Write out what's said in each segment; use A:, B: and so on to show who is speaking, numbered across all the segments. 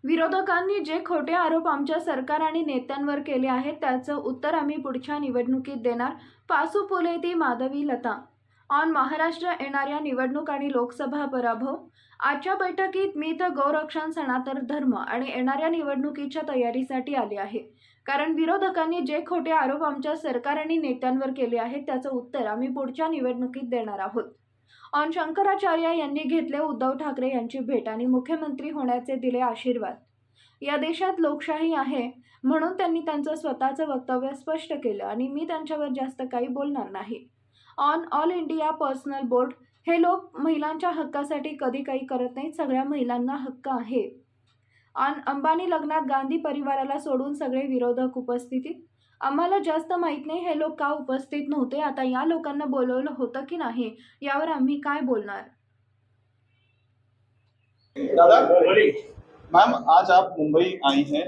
A: विरोधकांनी जे खोटे आरोप आमच्या सरकार आणि नेत्यांवर केले आहेत त्याचं उत्तर आम्ही पुढच्या निवडणुकीत देणार. पासू पुलेती माधवी लता. ऑन महाराष्ट्र येणाऱ्या निवडणूक आणि लोकसभा पराभव. आजच्या बैठकीत मी तर गोरक्षण सनातन धर्म आणि येणाऱ्या निवडणुकीच्या तयारीसाठी आले आहे. कारण विरोधकांनी जे खोटे आरोप आमच्या सरकार आणि नेत्यांवर केले आहेत त्याचं उत्तर आम्ही पुढच्या निवडणुकीत देणार आहोत. ऑन शंकराचार्य यांनी घेतले उद्धव ठाकरे यांची भेट आणि मुख्यमंत्री होण्याचे दिले आशीर्वाद. या देशात लोकशाही आहे म्हणून त्यांनी त्यांचं स्वतःचं वक्तव्य स्पष्ट केलं आणि मी त्यांच्यावर जास्त काही बोलणार नाही. On all India personal board. हे लोक महिलांच्या हक्कासाठी कधी काही करत नाहीत. सगळ्या महिलांना हक्क आहे. ऑन अंबानी लग्नात गांधी परिवाराला सोडून सगळे विरोधक उपस्थितीत. आम्हाला जास्त माहित नाही हे लोक का उपस्थित नव्हते. आता या लोकांना बोलवलं होतं की नाही यावर आम्ही काय बोलणार.
B: दादा मैम, आज आप मुंबई आई हैं।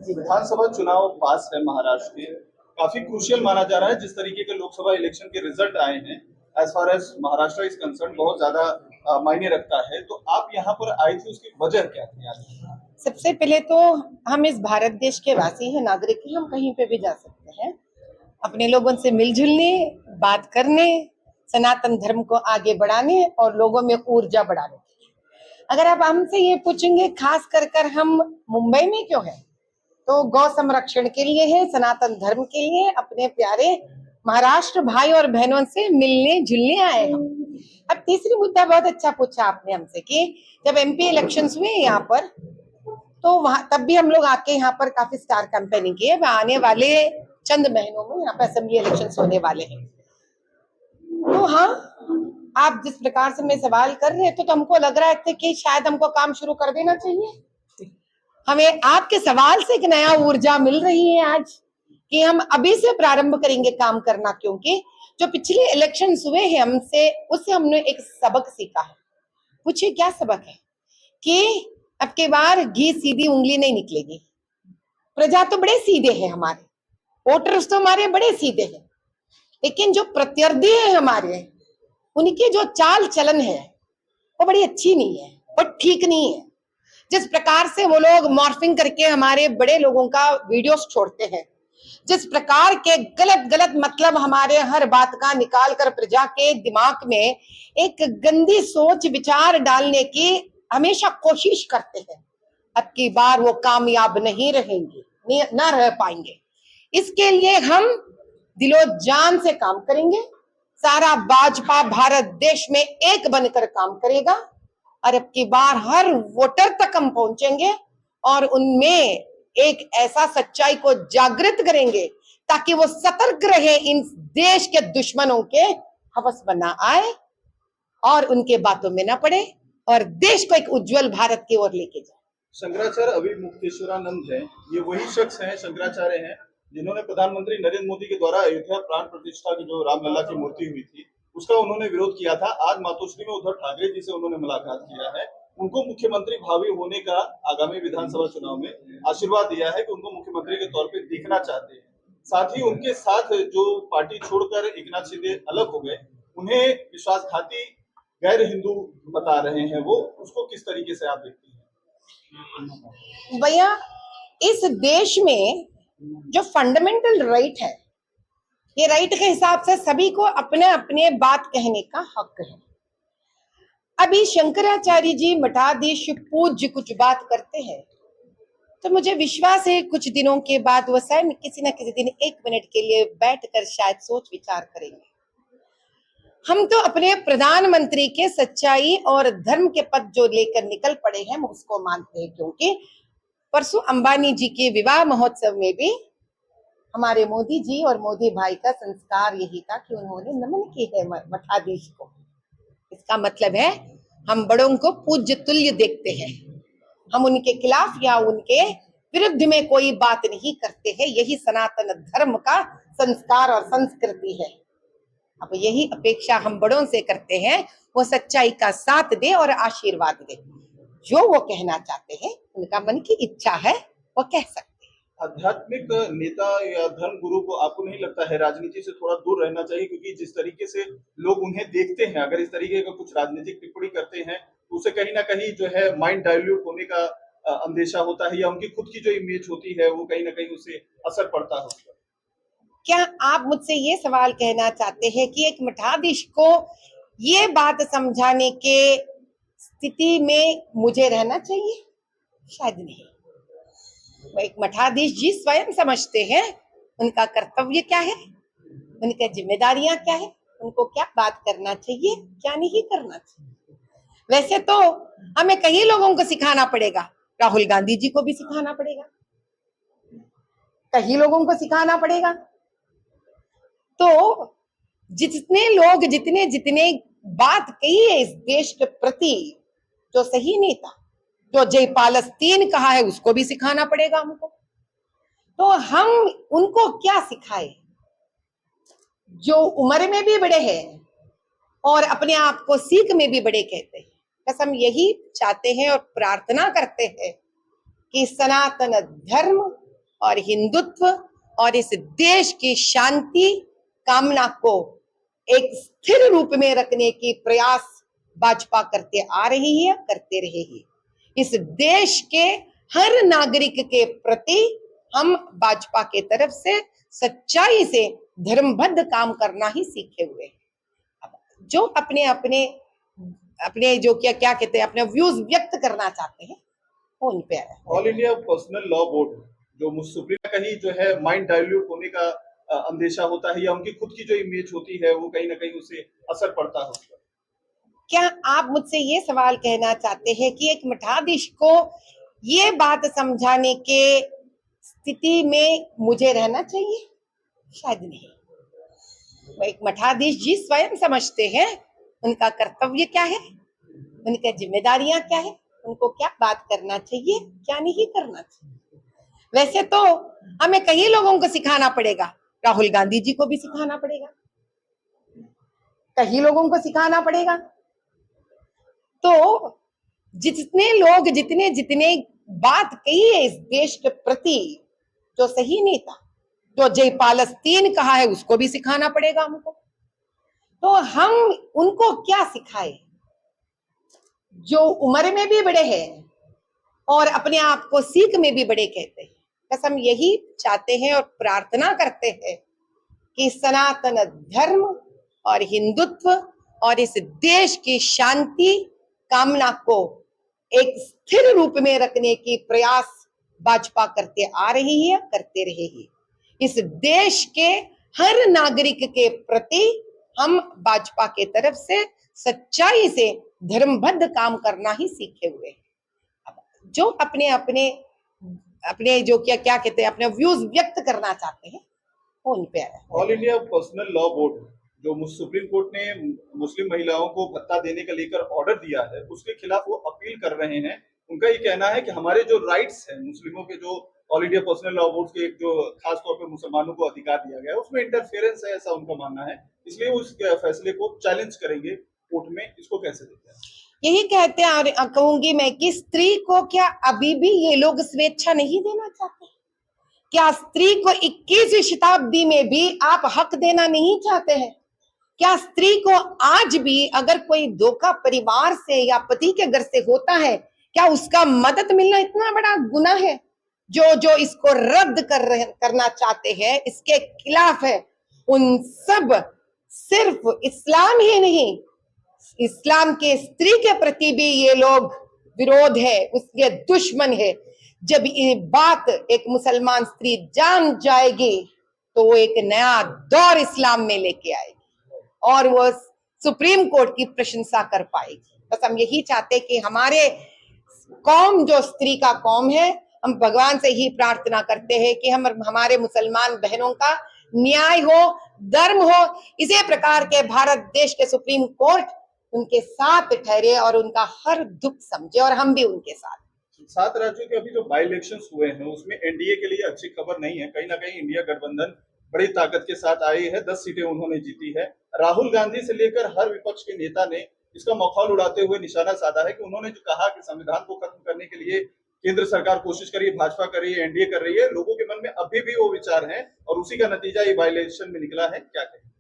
B: विधानसभा चुनाव पास है महाराष्ट्र के, काफी क्रूशियल माना जा रहा है। जिस तरीके के लोकसभा इलेक्शन के रिजल्ट आए हैं, as far as Maharashtra is concerned, बहुत ज्यादा मायने रखता है। तो आप यहाँ पर आई थी, उसकी वजह क्या थी आज?
C: सबसे पहले तो हम इस भारत देश के वासी हैं, नागरिक हैं, हम कहीं पे भी जा सकते हैं अपने लोगों से मिलजुलने, बात करने, सनातन धर्म को आगे बढ़ाने और लोगों में ऊर्जा बढ़ाने। अगर आप हमसे ये पूछेंगे खास कर हम मुंबई में क्यों हैं, तो गौ संरक्षण के लिए है, सनातन धर्म के लिए, अपने प्यारे महाराष्ट्र भाई और बहनों से मिलने जुलने आए हम। अब तीसरी मुद्दा बहुत अच्छा पूछा आपने हमसे कि जब एमपी इलेक्शंस हुए यहाँ पर, तो वहां तब भी हम लोग आके यहाँ पर काफी स्टार कैंपेनिंग किए। आने वाले चंद महीनों में यहाँ पर असेंबली इलेक्शंस होने वाले हैं। तो हाँ, आप जिस प्रकार से मैं सवाल कर रहे थे तो हमको लग रहा था कि शायद हमको काम शुरू कर देना चाहिए। हमें आपके सवाल से एक नया ऊर्जा मिल रही है आज कि हम अभी से प्रारंभ करेंगे काम करना, क्योंकि जो पिछले इलेक्शंस हुए हैं हमसे, उससे हमने एक सबक सीखा है। पूछिए क्या सबक है? कि अब के बार घी सीधी उंगली नहीं निकलेगी। प्रजा तो बड़े सीधे हैं, हमारे वोटर्स तो हमारे बड़े सीधे हैं, लेकिन जो प्रत्यर्थी है हमारे, उनकी जो चाल चलन है वो बड़ी अच्छी नहीं है, वो ठीक नहीं है। जिस प्रकार से वो लोग मॉर्फिंग करके हमारे बड़े लोगों का वीडियोस छोड़ते हैं, जिस प्रकार के गलत गलत मतलब हमारे हर बात का निकाल कर प्रजा के दिमाग में एक गंदी सोच विचार डालने की हमेशा कोशिश करते हैं, अब की बार वो कामयाब नहीं रहेंगे, न रह पाएंगे। इसके लिए हम दिलो जान से काम करेंगे। सारा भाजपा भारत देश में एक बनकर काम करेगा और अब की बार हर वोटर तक हम पहुंचेंगे और उनमें एक ऐसा सच्चाई को जागृत करेंगे ताकि वो सतर्क रहे, इन देश के दुश्मनों के हवस बना आए और उनके बातों में न पड़े और देश को एक उज्जवल भारत की ओर लेके जाए।
B: शंकराचार्य अभी मुक्तेश्वरानंद है, ये वही शख्स हैं, शंकराचार्य हैं, जिन्होंने प्रधानमंत्री नरेंद्र मोदी के द्वारा अयोध्या प्राण प्रतिष्ठा की जो रामलला की मूर्ति हुई थी उसका उन्होंने विरोध किया था। आज मातोश्री में उद्धव ठाकरे जी से उन्होंने मुलाकात किया है, उनको मुख्यमंत्री भावी होने का आगामी विधानसभा चुनाव में आशीर्वाद दिया है कि उनको मुख्यमंत्री के तौर पर देखना चाहते हैं। साथ ही उनके साथ जो पार्टी छोड़कर एकनाथ शिंदे अलग हो गए, उन्हें विश्वासघाती गैर हिंदू बता रहे हैं, वो उसको किस तरीके से आप देखते हैं?
C: भैया, इस देश में जो फंडामेंटल राइट है, ये राइट के हिसाब से सभी को अपने अपने बात कहने का हक है। अभी शंकराचार्य जी मठाधीश पूज्य कुछ बात करते हैं तो मुझे विश्वास है कुछ दिनों के बाद वो स्वयं किसी न किसी दिन 1 मिनट के लिए बैठकर शायद सोच विचार करेंगे। हम तो अपने प्रधानमंत्री के सच्चाई और धर्म के पद जो लेकर निकल पड़े हैं, हम उसको मानते हैं, क्योंकि परसों अंबानी जी के विवाह महोत्सव में भी हमारे मोदी जी और मोदी भाई का संस्कार यही था कि उन्होंने नमन की है मठाधीश को। इसका मतलब है हम बड़ों को पूज्य तुल्य देखते हैं, हम उनके खिलाफ या उनके विरुद्ध में कोई बात नहीं करते हैं। यही सनातन धर्म का संस्कार और संस्कृति है। अब यही अपेक्षा हम बड़ों से करते हैं, वो सच्चाई का साथ दे और आशीर्वाद दे। जो वो कहना चाहते हैं, उनका मन की इच्छा है, वो कह सकते हैं।
B: आध्यात्मिक नेता या धर्म गुरु को आपको नहीं लगता है राजनीति से थोड़ा दूर रहना चाहिए? क्योंकि जिस तरीके से लोग उन्हें देखते हैं, अगर इस तरीके का कुछ राजनीतिक टिप्पणी करते हैं तो उसे कहीं ना कहीं जो है माइंड डाइल्यूट होने का अंदेशा होता है या उनकी खुद की जो इमेज होती है वो कहीं ना कहीं उससे असर पड़ता है उस पर?
C: क्या आप मुझसे ये सवाल कहना चाहते हैं कि एक मठाधीश को ये बात समझाने के स्थिति में मुझे रहना चाहिए? शायद नहीं। वो एक मठाधीश जी स्वयं समझते हैं उनका कर्तव्य क्या है, उनकी जिम्मेदारियां क्या है, उनको क्या बात करना चाहिए, क्या नहीं करना चाहिए। वैसे तो हमें कई लोगों को सिखाना पड़ेगा, राहुल गांधी जी को भी सिखाना पड़ेगा, कई लोगों को सिखाना पड़ेगा। तो जितने लोग जितने जितने बात कही है इस देश के प्रति, जो सही नेता, जो जय पालस्तीन कहा है, उसको भी सिखाना पड़ेगा हमको। तो हम उनको क्या सिखाए जो उम्र में भी बड़े हैं और अपने आप को सीख में भी बड़े कहते हैं। बस हम यही चाहते हैं और प्रार्थना करते हैं कि सनातन धर्म और हिंदुत्व और इस देश की शांति कामना को एक स्थिर रूप में रखने की प्रयास भाजपा करते आ रही है, करते रहेगी। इस देश के हर नागरिक के प्रति हम भाजपा के तरफ से सच्चाई से धर्मबद्ध काम करना ही सीखे हुए हैं। जो अपने अपने अपने जो क्या क्या कहते हैं अपने व्यूज व्यक्त करना चाहते हैं वो उन पे है।
B: All India personal law board जो सुप्रीम कहीं जो है माइंड डाइल्यूट होने का अंदेशा होता है या उनकी खुद की जो इमेज होती है वो कहीं ना कहीं उससे असर पड़ता है उस पर?
C: क्या आप मुझसे ये सवाल कहना चाहते हैं कि एक मठाधीश को ये बात समझाने के स्थिति में मुझे रहना चाहिए? शायद नहीं। वो एक मठाधीश जी स्वयं समझते हैं उनका कर्तव्य क्या है, उनकी जिम्मेदारियां क्या है, उनको क्या बात करना चाहिए, क्या नहीं करना चाहिए। वैसे तो हमें कई लोगों को सिखाना पड़ेगा, राहुल गांधी जी को भी सिखाना पड़ेगा, कई लोगों को सिखाना पड़ेगा। तो जितने लोग जितने जितने बात कही है इस देश के प्रति, जो सही नेता, जो जय पालस्तीन कहा है, उसको भी सिखाना पड़ेगा हमको। तो हम उनको क्या सिखाए जो उम्र में भी बड़े हैं और अपने आप को सीख में भी बड़े कहते हैं। बस हम यही चाहते हैं और प्रार्थना करते हैं कि सनातन धर्म और हिंदुत्व और इस देश की शांति कामना को एक स्थिर रूप में रखने की प्रयास भाजपा करते आ रही है, करते रहेगी। इस देश के हर नागरिक के प्रति हम भाजपा के तरफ से सच्चाई से धर्मबद्ध काम करना ही सीखे हुए हैं। जो अपने अपने अपने जो क्या क्या कहते हैं अपने व्यूज व्यक्त करना चाहते हैं वो उन पे है।
B: All India personal law board जो सुप्रीम कोर्ट ने मुस्लिम महिलाओं को भत्ता देने का लेकर ऑर्डर दिया है उसके खिलाफ वो अपील कर रहे हैं। उनका ये कहना है कि हमारे जो राइट्स हैं मुस्लिमों के, जो all India personal law board के जो खास तौर पर मुसलमानों को अधिकार दिया गया है उसमें इंटरफेरेंस है, ऐसा उनका मानना है। इसलिए वो उस फैसले को चैलेंज करेंगे कोर्ट में। इसको कैसे देखते हैं?
C: यही कहते हैं और कहूंगी मैं कि स्त्री को क्या अभी भी ये लोग स्वेच्छा नहीं देना चाहते? क्या स्त्री को 21वीं शताब्दी में भी आप हक देना नहीं चाहते हैं? क्या स्त्री को आज भी अगर कोई धोखा परिवार से या पति के घर से होता है, क्या उसका मदद मिलना इतना बड़ा गुनाह है? जो इसको रद्द करना चाहते हैं, इसके खिलाफ है, उन सब सिर्फ इस्लाम ही नहीं, इस्लाम के स्त्री के प्रति भी ये लोग विरोध है, उसके दुश्मन है। जब ये बात एक मुसलमान स्त्री जान जाएगी तो वो एक नया दौर इस्लाम में लेके आएगी और वो सुप्रीम कोर्ट की प्रशंसा कर पाएगी। बस हम यही चाहते कि हमारे कौम जो स्त्री का कौम है, हम भगवान से ही प्रार्थना करते हैं कि हमारे मुसलमान बहनों का न्याय हो, धर्म हो। इसी प्रकार के भारत देश के सुप्रीम कोर्ट उनके साथ ठहरे और उनका हर दुख समझे और हम भी उनके साथ।
B: 7 राज्यों के अभी जो बाई इलेक्शंस हुए हैं उसमें एनडीए के लिए अच्छी खबर नहीं है। कहीं ना कहीं इंडिया गठबंधन बड़ी ताकत के साथ आई है, 10 सीटें उन्होंने जीती है। राहुल गांधी से लेकर हर विपक्ष के नेता ने इसका मखौल उड़ाते हुए निशाना साधा है कि उन्होंने जो कहा कि संविधान को खत्म करने के लिए केंद्र सरकार कोशिश कर रही है, भाजपा कर रही है, एनडीए कर रही है। लोगों के मन में अभी भी वो विचार है और उसी का नतीजा ये बाई इलेक्शन में निकला है। क्या कहें?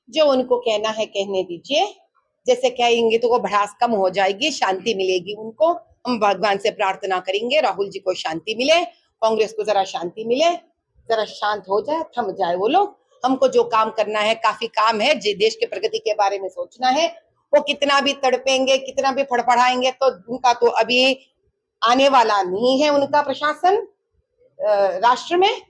C: जो उनको कहना है कहने दीजिए, जैसे कहेंगे तो वो भड़ास कम हो जाएगी, शांति मिलेगी उनको। हम भगवान से प्रार्थना करेंगे राहुल जी को शांति मिले, कांग्रेस को जरा शांति मिले, जरा शांत हो जाए, थम जाए वो लोग। हमको जो काम करना है, काफी काम है, देश के प्रगति के बारे में सोचना है। वो कितना भी तड़पेंगे, कितना भी फड़फड़ाएंगे, तो उनका तो अभी आने वाला नहीं है उनका प्रशासन राष्ट्र में।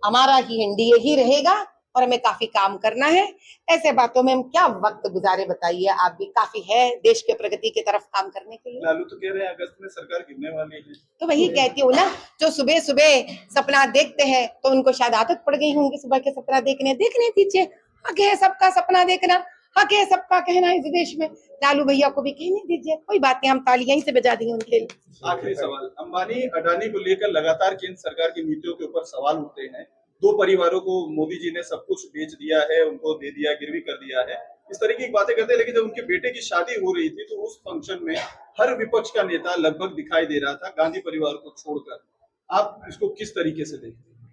C: हमारा ही एनडीए ही रहेगा और हमें काफी काम करना है। ऐसे बातों में हम क्या वक्त गुजारे बताइए, आप भी काफी है देश के प्रगति की तरफ काम करने के लिए।
B: लालू तो कह रहे हैं अगस्त में सरकार गिरने वाली है।
C: तो वही कहती हूँ ना, जो सुबह सुबह सपना देखते हैं तो उनको शायद आदत पड़ गई होंगी सुबह के सपना देखने दीजिए। हक है सबका सपना देखना, हक है सबका कहना इस देश में। लालू भैया को भी कहने दीजिए, कोई बात नहीं, हम तालियां ही से बजा देंगे उनके लिए।
B: आखिरी सवाल, अंबानी अडानी को लेकर लगातार केंद्र सरकार की नीतियों के ऊपर सवाल उठते हैं। दो परिवारों को मोदी जी ने सब कुछ बेच दिया है, उनको दे दिया, गिरवी कर दिया है, इस तरह की बातें करते हैं। लेकिन जब उनके बेटे की शादी हो रही थी तो उस फंक्शन में हर विपक्ष का नेता लगभग दिखाई दे रहा था, गांधी परिवार को छोड़कर। आप इसको किस तरीके से देखते हैं?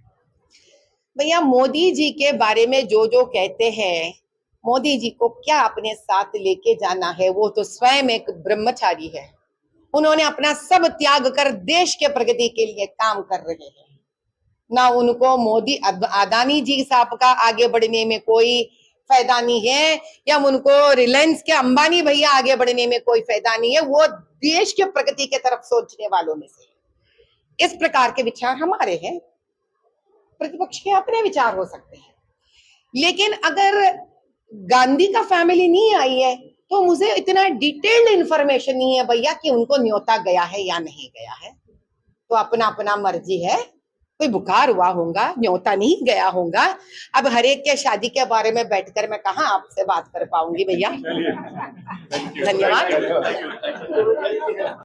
C: भैया मोदी जी के बारे में जो जो कहते हैं, मोदी जी को क्या अपने साथ लेके जाना है, वो तो स्वयं एक ब्रह्मचारी है। उन्होंने अपना सब त्याग कर देश के प्रगति के लिए काम कर रहे हैं। ना उनको मोदी अदानी जी साहब का आगे बढ़ने में कोई फायदा नहीं है, या उनको रिलायंस के अंबानी भैया आगे बढ़ने में कोई फायदा नहीं है। वो देश के प्रगति के तरफ सोचने वालों में से। इस प्रकार के विचार हमारे हैं, प्रतिपक्ष के अपने विचार हो सकते हैं। लेकिन अगर गांधी का फैमिली नहीं आई है तो मुझे इतना डिटेल्ड इंफॉर्मेशन नहीं है भैया कि उनको न्योता गया है या नहीं गया है। तो अपना अपना मर्जी है, कोई बुखार हुआ होगा, न्योता नहीं गया होगा। अब हर एक के शादी के बारे में बैठकर मैं कहाँ आपसे बात कर पाऊंगी भैया। धन्यवाद।